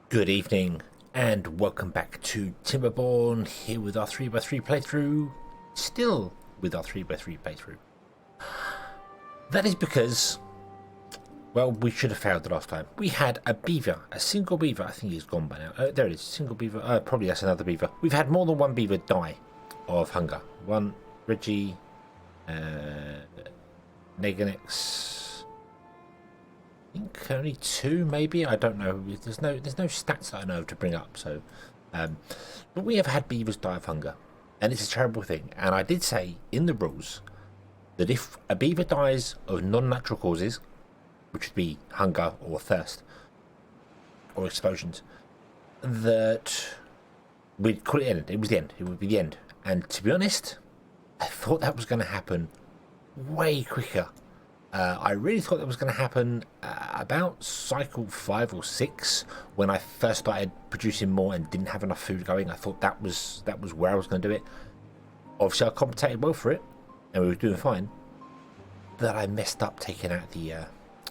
Good evening and welcome back to Timberborn, here with our 3x3 playthrough, still with our 3x3 playthrough. That is because, well, we should have failed the last time. We had a beaver, a single beaver. I think he's gone by now. There it is, single beaver. Probably that's another beaver. We've had more than one beaver die of hunger. One, Reggie, Neganex. I think only two, maybe. I don't know. There's no stats that I know of to bring up. So, but we have had beavers die of hunger, and it's a terrible thing. And I did say in the rules that if a beaver dies of non-natural causes, which would be hunger or thirst or explosions, that we'd call it end. It was the end. It would be the end. And to be honest, I thought that was going to happen way quicker. I really thought that was going to happen about cycle 5 or 6 when I first started producing more and didn't have enough food going. I thought that was where I was going to do it. Obviously, I compensated well for it, and we were doing fine. But I messed up taking out the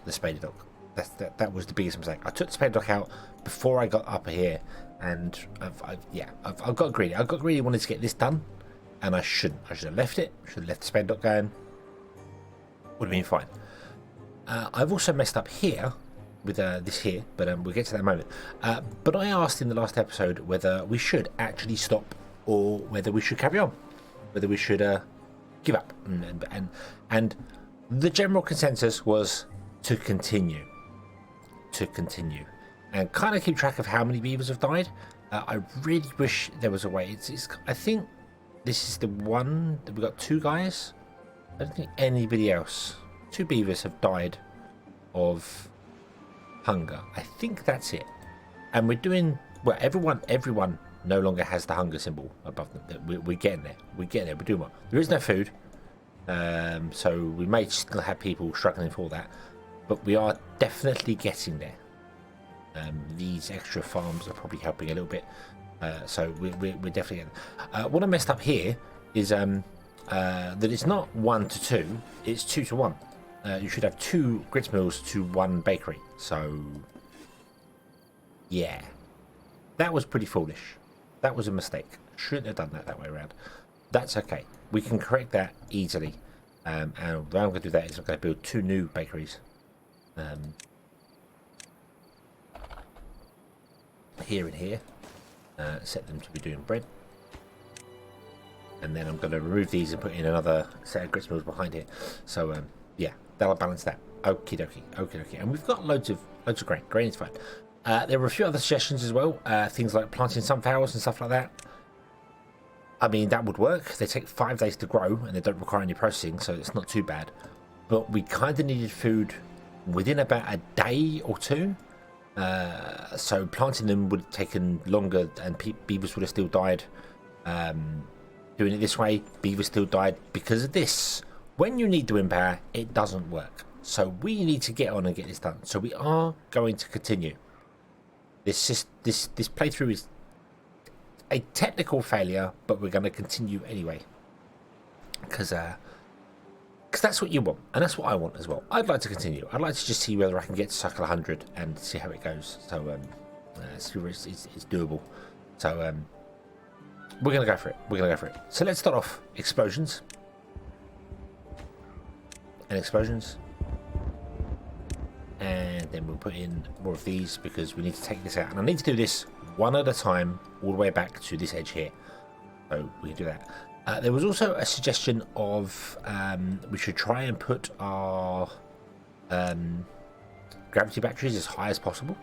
spader dog. That was the biggest mistake. I took the spader dog out before I got up here, and I've got greedy. I got greedy, wanted to get this done, and I shouldn't. I should have left it. Should have left the spader dog going. Would have been fine. I've also messed up here with this here, but we'll get to that in a moment. But I asked in the last episode whether we should actually stop or whether we should carry on, whether we should give up, and the general consensus was to continue, and kind of keep track of how many beavers have died. I really wish there was a way. I think this is the one that we got 2 guys. I don't think anybody else. 2 beavers have died of hunger. I think that's it. And we're doing well. Everyone no longer has the hunger symbol above them. We're getting there. We're doing well. There is no food, so we may still have people struggling for that, but we are definitely getting there. These extra farms are probably helping a little bit. So we're definitely getting. What I messed up here is that it's not 1 to 2, it's 2 to 1. You should have 2 grits mills to 1 bakery. So, yeah, that was pretty foolish. That was a mistake. Shouldn't have done that way around. That's okay. We can correct that easily. And the way I'm going to do that is I'm going to build 2 new bakeries. Here and here. Set them to be doing bread. And then I'm going to remove these and put in another set of grist mills behind here. So yeah, that'll balance that. Okie dokie. And we've got loads of grain. Grain is fine. There were a few other suggestions as well. Things like planting sunflowers and stuff like that. I mean, that would work. They take 5 days to grow and they don't require any processing, so it's not too bad. But we kind of needed food within about a day or 2. So planting them would have taken longer, and beavers would have still died. Doing it this way, beavers still died because of this. When you need the wind power, it doesn't work. So we need to get on and get this done. So we are going to continue. This playthrough is a technical failure, but we're going to continue anyway. Because that's what you want, and that's what I want as well. I'd like to continue. I'd like to just see whether I can get to cycle 100 and see how it goes. So see where it's doable. So we're going to go for it. So let's start off explosions. And explosions. And then we'll put in more of these because we need to take this out. And I need to do this one at a time all the way back to this edge here. So we can do that. There was also a suggestion of we should try and put our gravity batteries as high as possible.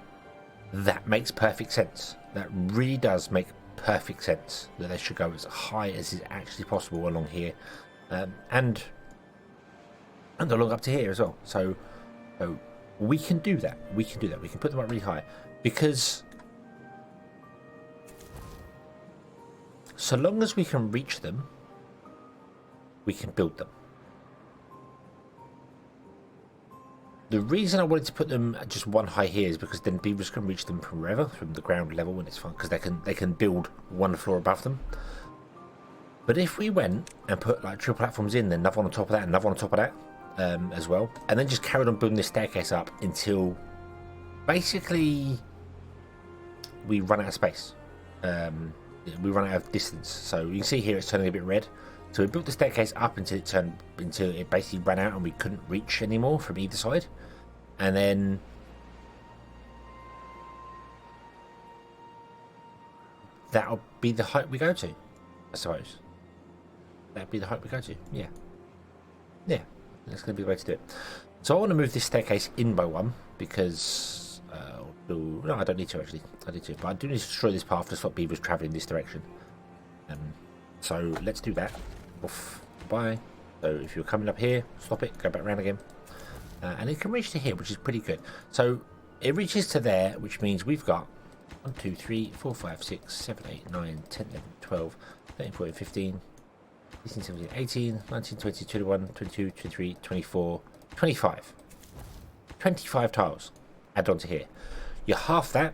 That makes perfect sense. That really does make perfect sense, that they should go as high as is actually possible along here, and along up to here as well. So we can do that. We can put them up really high, because so long as we can reach them, we can build them. The reason I wanted to put them just one high here is because then beavers can reach them from wherever, from the ground level, and it's fun because they can build one floor above them. But if we went and put like 2 platforms in, then another one on top of that, another one on top of that, as well, and then just carried on building this staircase up until basically we run out of space. We run out of distance. So you can see here it's turning a bit red. So we built the staircase up until it basically ran out and we couldn't reach anymore from either side. And then that'll be the height we go to, I suppose. That'll be the height we go to. Yeah. Yeah. That's going to be the way to do it. So I want to move this staircase in by one because... no, I don't need to actually. I need to. But I do need to destroy this path to stop beavers travelling this direction. So let's do that. Off. Bye. So if you're coming up here, stop it. Go back round again. And it can reach to here, which is pretty good. So it reaches to there, which means we've got 1, 2, 3, 4, 5, 6, 7, 8, 9, 10, 11, 12, 13, 14, 15, 16, 17, 18, 19, 20, 21, 22, 23, 24, 25. 25 tiles add on to here. You're half that,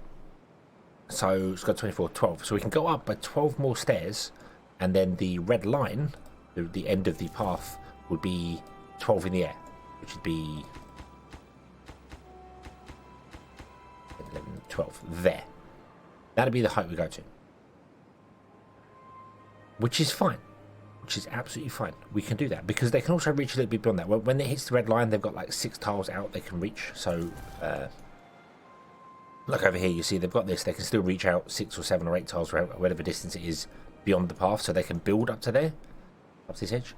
so it's got 24, 12. So we can go up by 12 more stairs, and then the red line, the end of the path, would be 12 in the air, which would be 11, 12 there. That'd be the height we go to, which is fine, which is absolutely fine. We can do that because they can also reach a little bit beyond that. When it hits the red line, they've got like 6 tiles out they can reach. So like over here, you see they've got this. They can still reach out 6 or 7 or 8 tiles, whatever distance it is beyond the path, so they can build up to there, up to this edge.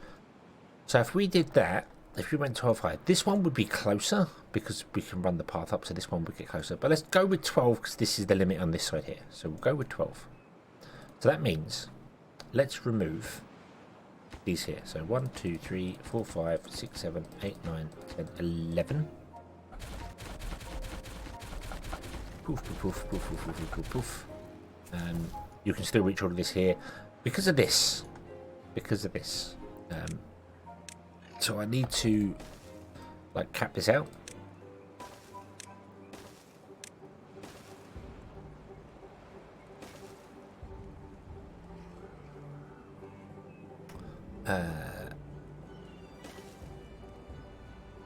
So if we did that, if we went 12 high, this one would be closer because we can run the path up, so this one would get closer. But let's go with 12 because this is the limit on this side here. So we'll go with 12. So that means let's remove these here. So 1, 2, 3, 4, 5, 6, 7, 8, 9, 10, 11. Poof, poof, poof, poof, poof, poof, poof, poof. You can still reach all of this here because of this. Because of this. So I need to like cap this out.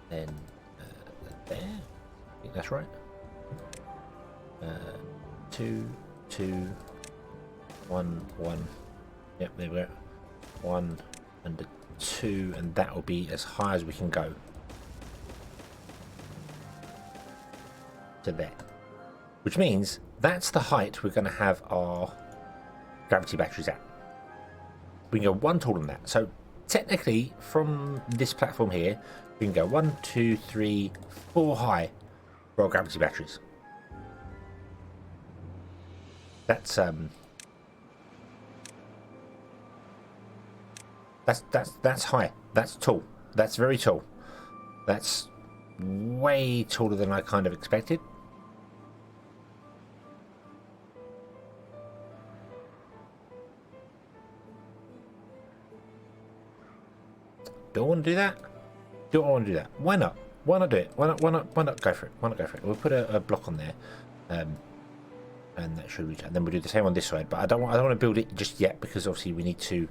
Then there. I think that's right. 2, 2, 1, 1. Yep, there we go. 1 and a 2, and that will be as high as we can go to there. Which means that's the height we're going to have our gravity batteries at. We can go 1 taller than that. So technically, from this platform here, we can go 1, 2, 3, 4 high for our gravity batteries. That's high. That's tall. That's very tall. That's way taller than I kind of expected. Do I want to do that? Do I want to do that? Why not? Why not do it? Why not go for it? Why not go for it? We'll put a block on there. And that should reach, and then we'll do the same on this side. But I don't want to build it just yet because obviously we need to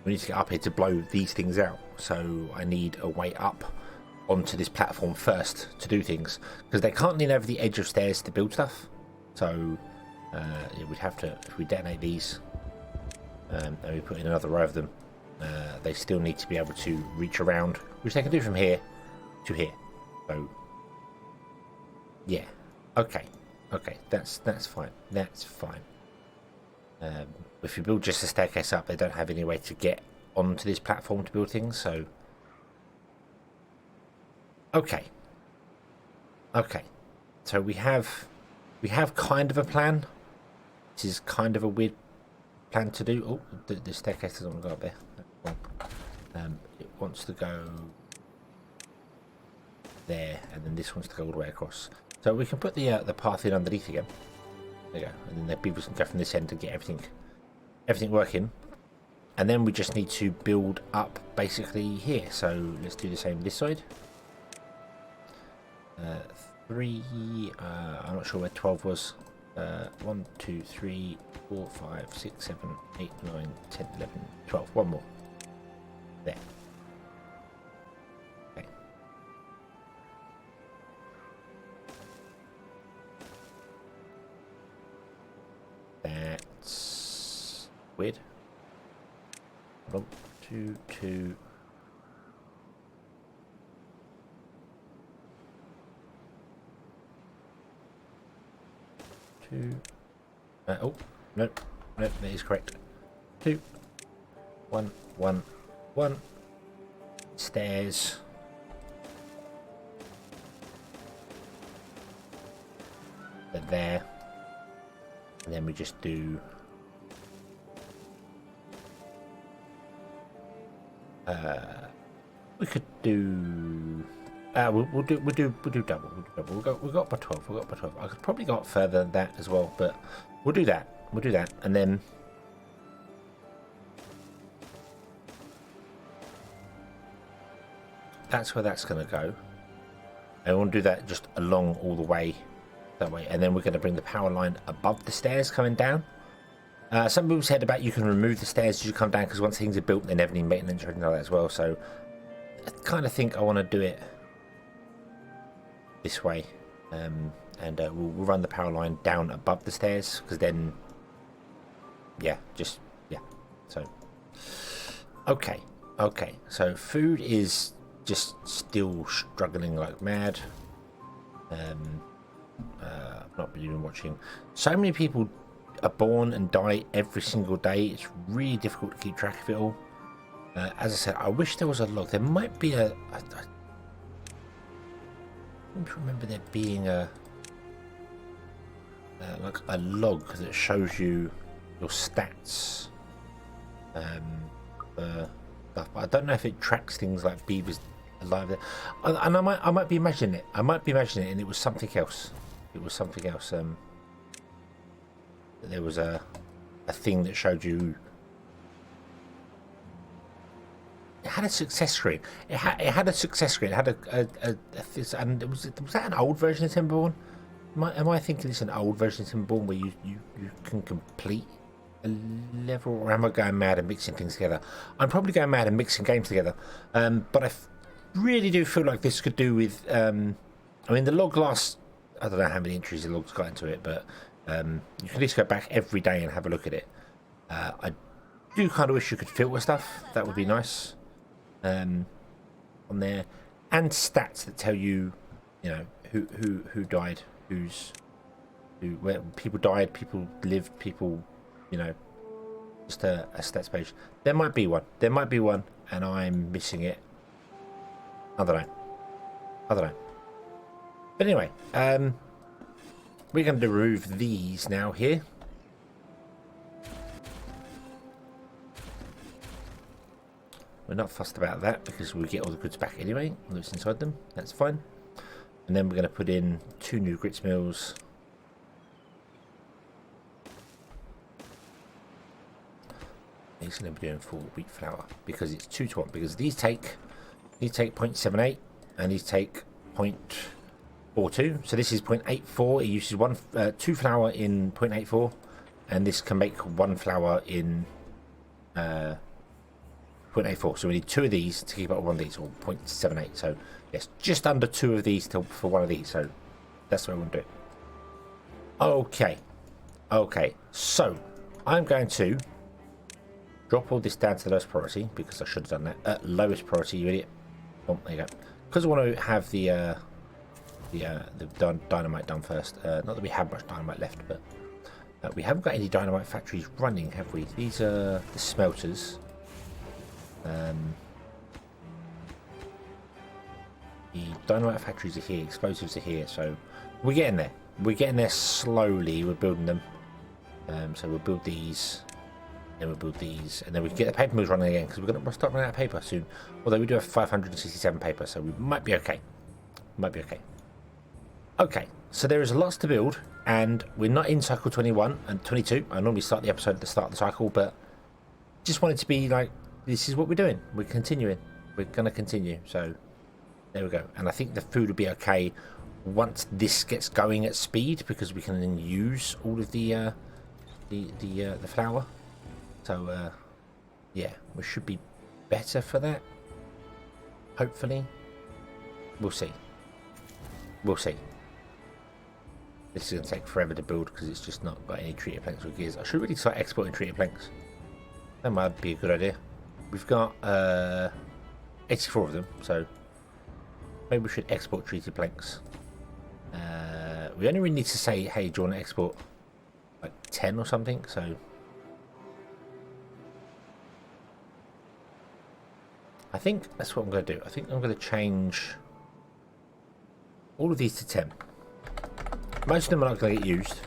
get up here to blow these things out. So I need a way up onto this platform first to do things because they can't lean over the edge of stairs to build stuff. So we'd have to, if we detonate these and we put in another row of them, they still need to be able to reach around, which they can do from here to here. So yeah. Okay, that's fine. That's fine. If you build just a staircase up, they don't have any way to get onto this platform to build things. So, okay. So we have kind of a plan. This is kind of a weird plan to do. Oh, the staircase doesn't want to go up there. It wants to go there, and then this wants to go all the way across. So we can put the path in underneath again. There you go. And then the beavers can go from this end to get everything working. And then we just need to build up basically here. So let's do the same this side. 3. I'm not sure where 12 was. 1, 2, 3, 4, 5, 6, 7, 8, 9, 10, 11, 12. One more. There. weird. Hold on. 2, 2. Oh, no, that is correct. 2, 1, 1, 1. Stairs. They're there. And then we just do we could do we'll do double. We've got by 12. We've got by 12. I could probably go up further than that as well, but we'll do that. We'll do that, and then that's where that's going to go. And we'll do that just along all the way that way, and then we're going to bring the power line above the stairs coming down. Some people said about you can remove the stairs as you come down, because once things are built they never need maintenance or anything like that as well, so I kind of think I want to do it this way, and we'll run the power line down above the stairs, because then so okay, so food is just still struggling like mad. I've not really been watching. So many people are born and die every single day. It's really difficult to keep track of it all. As I said, I wish there was a log. There might be I don't remember there being like a log that shows you your stats. But I don't know if it tracks things like beavers alive there. And I might be imagining it. And it was something else. There was a thing that showed you. It had a success screen. It had a success screen. It had and was that an old version of Timberborn? Am I thinking it's an old version of Timberborn where you can complete a level, or am I going mad and mixing things together? I'm probably going mad and mixing games together. But I really do feel like this could do with. I mean, the log lasts. I don't know how many entries the log's got into it, but you can at least go back every day and have a look at it. I do kind of wish you could filter stuff. That would be nice. On there, and stats that tell you, who died, where people died, people lived, people, just a stats page. There might be one, and I'm missing it. I don't know. But anyway, we're going to remove these now here. We're not fussed about that because we get all the goods back anyway, that's inside them. That's fine. And then we're going to put in 2 new grits mills. These are going to be doing full wheat flour because it's 2 to 1. Because these take 0.78 and these take 0.42. So this is 0.84. It uses 2 flour in 0.84, and this can make 1 flour in 0.84, so we need 2 of these to keep up 1 of these, or 0.78. So yes, just under 2 of these for 1 of these. So that's what I want to do. Okay. So I'm going to drop all this down to the lowest priority, because I should have done that at lowest priority. You idiot! Oh, there you go. Because I want to have the dynamite done first. Not that we have much dynamite left, but we haven't got any dynamite factories running, have we? These are the smelters. The dynamite factories are here, explosives are here, so we're getting there. We're getting there slowly. We're building them. So we'll build these, then we'll build these, and then we can get the paper mills running again, because we'll start running out of paper soon. Although we do have 567 paper, so we might be okay. Okay, so there is lots to build, and we're not in cycle 21 and 22. I normally start the episode at the start of the cycle, but just wanted to be like, this is what we're doing. We're continuing. We're going to continue. So there we go. And I think the food will be okay once this gets going at speed, because we can then use all of the flour. So yeah, we should be better for that. Hopefully, we'll see. This is going to take forever to build because it's just not got any treated planks or gears. I should really start exporting treated planks. That might be a good idea. We've got 84 of them, so maybe we should export treated planks. We only really need to say, hey, do you want to export like 10 or something? So I think that's what I'm going to do. I think I'm going to change all of these to 10. Most of them are not going to get used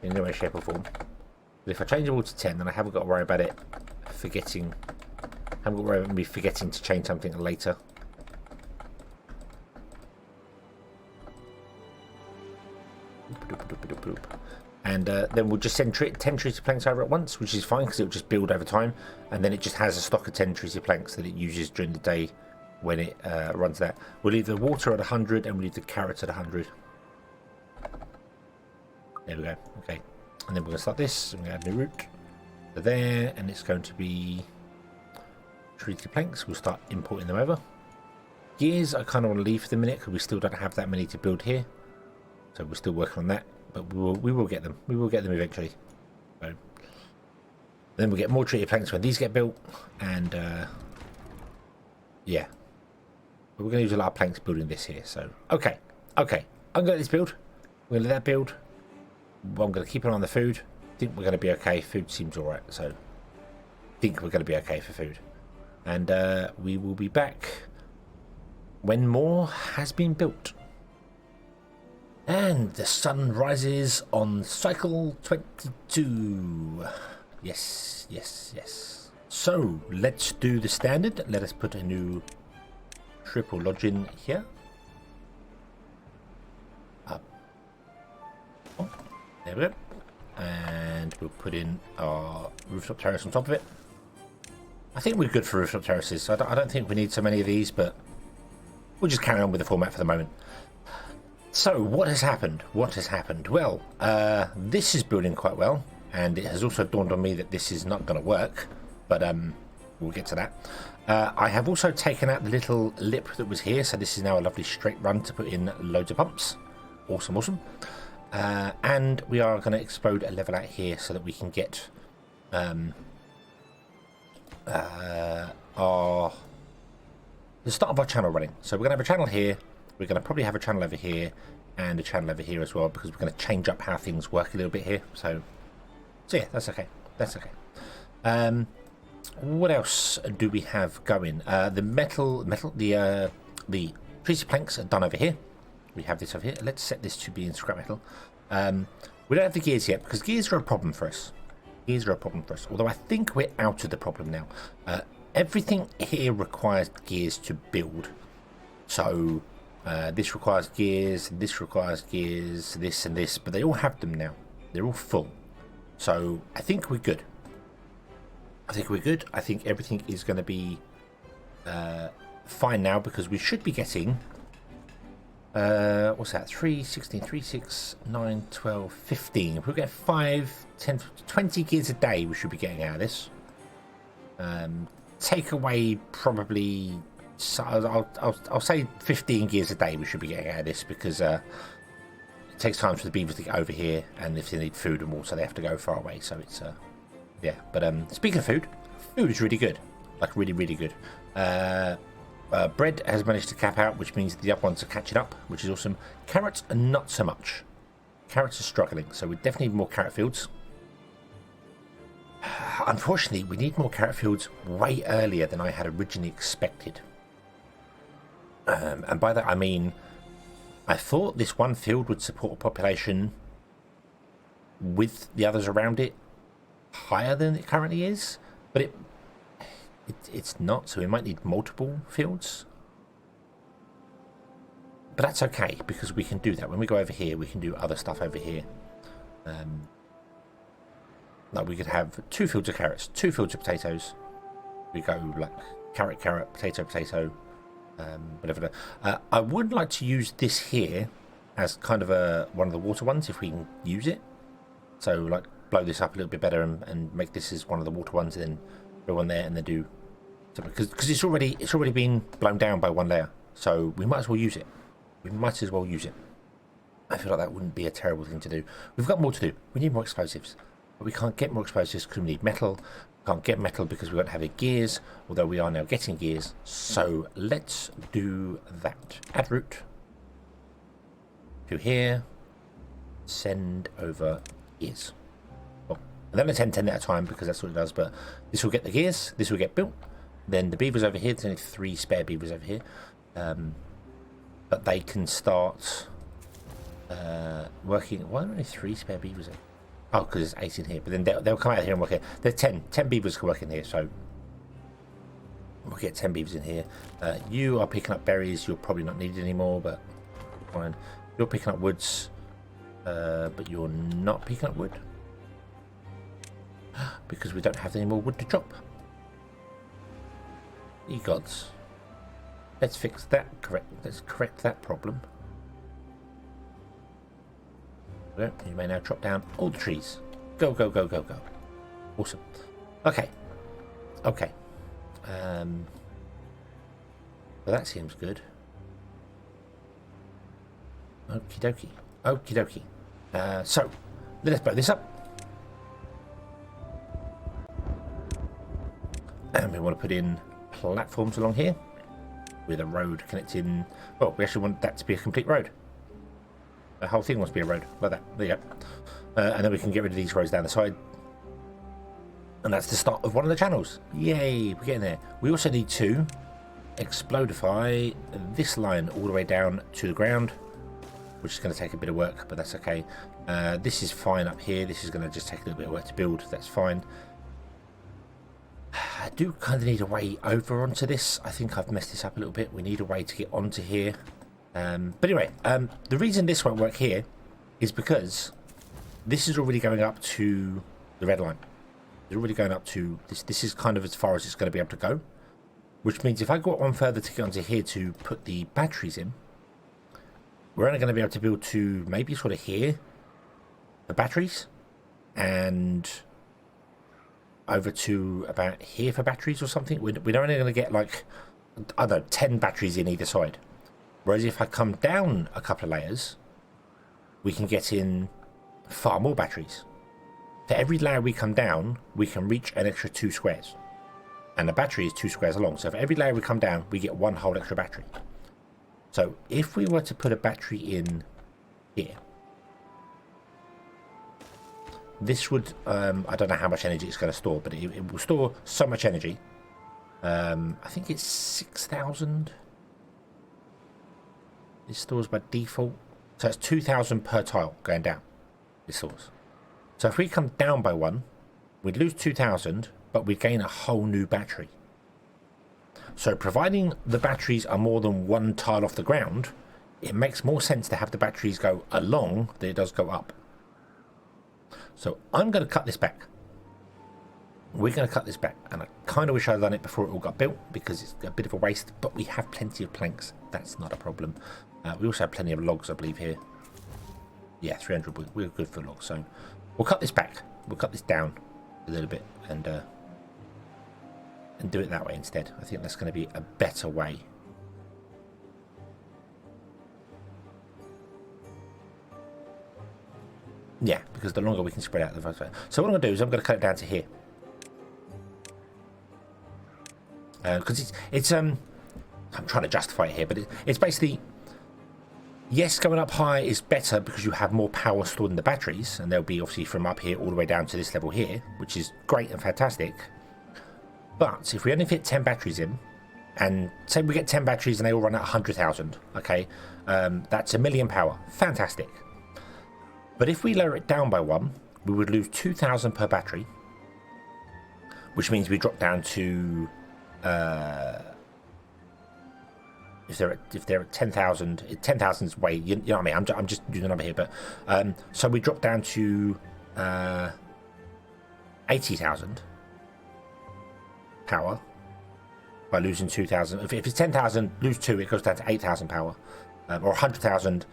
in any way, shape or form. But if I change them all to 10, then I haven't got to worry about it forgetting. I haven't got to worry about me forgetting to change something later. And then we'll just send 10 treated planks over at once, which is fine because it'll just build over time, and then it just has a stock of 10 treated planks that it uses during the day when it runs that. We'll leave the water at 100 and we'll leave the carrots at 100. There we go. Okay, and then we're going to start this. I'm going to add a new route to there, and it's going to be treated planks. We'll start importing them over. Gears I kind of want to leave for the minute because we still don't have that many to build here, so we're still working on that. But we will get them. We will get them eventually. So then we'll get more treated planks when these get built, and yeah. But we're going to use a lot of planks building this here. So okay. I'm going to let this build. We're going to let that build. Well, I'm going to keep an eye on the food. Think we're going to be okay. Food seems all right, so think we're going to be okay for food. And we will be back when more has been built. And the sun rises on cycle 22. Yes. So let's do the standard. Let us put a new triple lodge in here. Up. Oh, there we go. And we'll put in our rooftop terrace on top of it. I think we're good for rooftop terraces. I don't think we need so many of these, but we'll just carry on with the format for the moment. So, what has happened? Well, this is building quite well, and it has also dawned on me that this is not going to work, but we'll get to that. I have also taken out the little lip that was here, so this is now a lovely straight run to put in loads of pumps. Awesome. And we are going to explode a level out here so that we can get the start of our channel running. So we're going to have a channel here. We're going to probably have a channel over here and a channel over here as well, because we're going to change up how things work a little bit here. So yeah, that's okay. What else do we have going? The treated planks are done over here. We have this over here. Let's set this to be in scrap metal. We don't have the gears yet because gears are a problem for us. Although I think we're out of the problem now. Everything here requires gears to build. So this requires gears, this requires gears, this and this, but they all have them now. They're all full. So I think we're good. I think everything is going to be fine now, because we should be getting what's that? 3, 16, 3, 6, 9, 12, 15. If we get 5, 10, 20 gears a day, we should be getting out of this. Take away probably, so I'll say 15 gears a day we should be getting out of this, because it takes time for the beavers to get over here, and if they need food and water they have to go far away, so it's yeah. But speaking of food is really good, like really good. Bread has managed to cap out, which means the other ones are catching up, which is awesome. Carrots are not so much. Carrots are struggling, so we definitely need more carrot fields. Unfortunately, we need more carrot fields way earlier than I had originally expected. And by that I mean, I thought this one field would support a population with the others around it higher than it currently is, but it's not, so we might need multiple fields. But that's okay, because we can do that. When we go over here, we can do other stuff over here. Like we could have 2 fields of carrots, 2 fields of potatoes. We go like carrot, potato, whatever. I would like to use this here as kind of one of the water ones, if we can use it. So like blow this up a little bit better and make this as one of the water ones, and then go on there and then do, because it's already been blown down by one layer, so we might as well use it. I feel like that wouldn't be a terrible thing to do. We've got more to do. We need more explosives. but we can't get more explosives because we need metal. We can't get metal because we don't have any gears, although we are now getting gears. So let's do that. Add route to here. Send over gears. Well, and then I tend 10 at a time because that's what it does, but this will get the gears, this will get built. Then the beavers over here, there's only 3 spare beavers over here. But they can start working. Why are there only 3 spare beavers? Oh, because there's 8 in here. But then they'll come out here and work here. There's 10 beavers can work in here, so we'll get 10 beavers in here. You are picking up berries. You're probably not needed anymore, but fine. You're picking up woods, but you're not picking up wood because we don't have any more wood to chop. Ye gods. Let's fix that. Let's correct that problem. You may now chop down all the trees. Go, go, go, go, go. Awesome. Okay. Okay. Well, that seems good. Okie dokie. Okie dokie. So, let us blow this up. And we want to put in platforms along here with a road connecting. Well, we actually want that to be a complete road. The whole thing wants to be a road like that. There you go. And then we can get rid of these roads down the side, and that's the start of one of the channels. Yay, we're getting there. We also need to explodify this line all the way down to the ground, which is going to take a bit of work, but that's okay. This is fine up here. This is going to just take a little bit of work to build. That's fine. I do kind of need a way over onto this. I think I've messed this up a little bit. We need a way to get onto here. But anyway, the reason this won't work here is because this is already going up to the red line. It's already going up to this. This is kind of as far as it's going to be able to go, which means if I go up one further to get onto here to put the batteries in, we're only going to be able to build to maybe sort of here, the batteries, and over to about here for batteries or something. We're only going to get like, I don't know, 10 batteries in either side. Whereas if I come down a couple of layers, we can get in far more batteries. For every layer we come down, we can reach an extra 2 squares. And the battery is 2 squares long. So for every layer we come down, we get 1 whole extra battery. So if we were to put a battery in here, this would, I don't know how much energy it's going to store, but it will store so much energy. I think it's 6,000. It stores by default. So it's 2,000 per tile going down. It stores. So if we come down by 1, we'd lose 2,000, but we'd gain a whole new battery. So providing the batteries are more than 1 tile off the ground, it makes more sense to have the batteries go along than it does go up. So I'm going to cut this back. We're going to cut this back, and I kind of wish I'd done it before it all got built because it's a bit of a waste, but we have plenty of planks. That's not a problem. We also have plenty of logs, I believe, here. Yeah, 300. We're good for logs, so we'll cut this back. We'll cut this down a little bit and do it that way instead. I think that's going to be a better way. Yeah, because the longer we can spread out, the better. So what I'm going to do is I'm going to cut it down to here. Because it's I'm trying to justify it here, but it's basically, yes, going up high is better because you have more power stored in the batteries, and they'll be obviously from up here all the way down to this level here, which is great and fantastic. But if we only fit 10 batteries in, and say we get 10 batteries and they all run at 100,000, okay, that's 1,000,000 power. Fantastic. But if we lower it down by 1, we would lose 2,000 per battery, which means we drop down to if they're at 10,000, 10,000 is way, you know what I mean? I'm just doing the number here, but so we drop down to 80,000 power by losing 2,000. If it's 10,000, lose 2, it goes down to 8,000 power, or 100,000,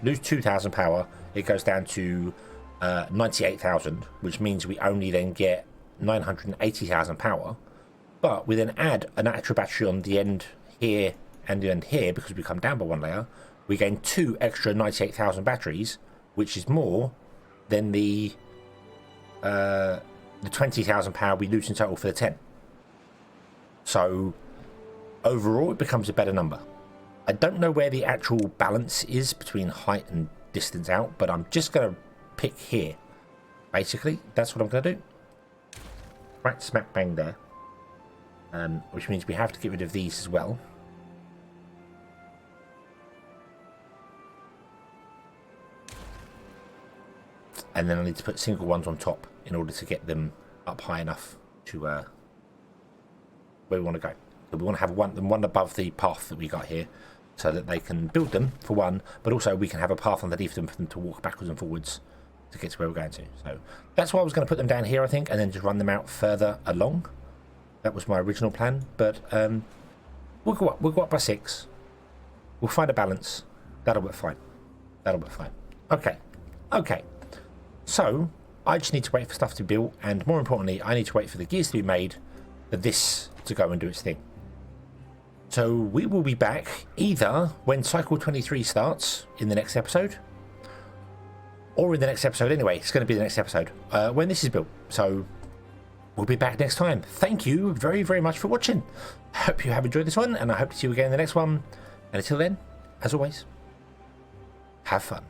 lose 2,000 power, it goes down to 98,000, which means we only then get 980,000 power. But we then add an extra battery on the end here and the end here, because we come down by 1 layer, we gain 2 extra 98,000 batteries, which is more than the the 20,000 power we lose in total for the 10. So overall it becomes a better number. I don't know where the actual balance is between height and distance out, but I'm just going to pick here. Basically, that's what I'm going to do. Right smack bang there. Which means we have to get rid of these as well. And then I need to put single ones on top in order to get them up high enough to where we want to go. So we want to have one above the path that we got here, so that they can build them, for one, but also we can have a path underneath them for them to walk backwards and forwards to get to where we're going to. So that's why I was going to put them down here, I think, and then just run them out further along. That was my original plan, but we'll go up by 6. We'll find a balance. That'll work fine. That'll work fine. Okay. So I just need to wait for stuff to be built, and more importantly, I need to wait for the gears to be made for this to go and do its thing. So we will be back either when cycle 23 starts in the next episode, or in the next episode anyway. It's going to be the next episode when this is built. So we'll be back next time. Thank you very, very much for watching. I hope you have enjoyed this one, and I hope to see you again in the next one. And until then, as always, have fun.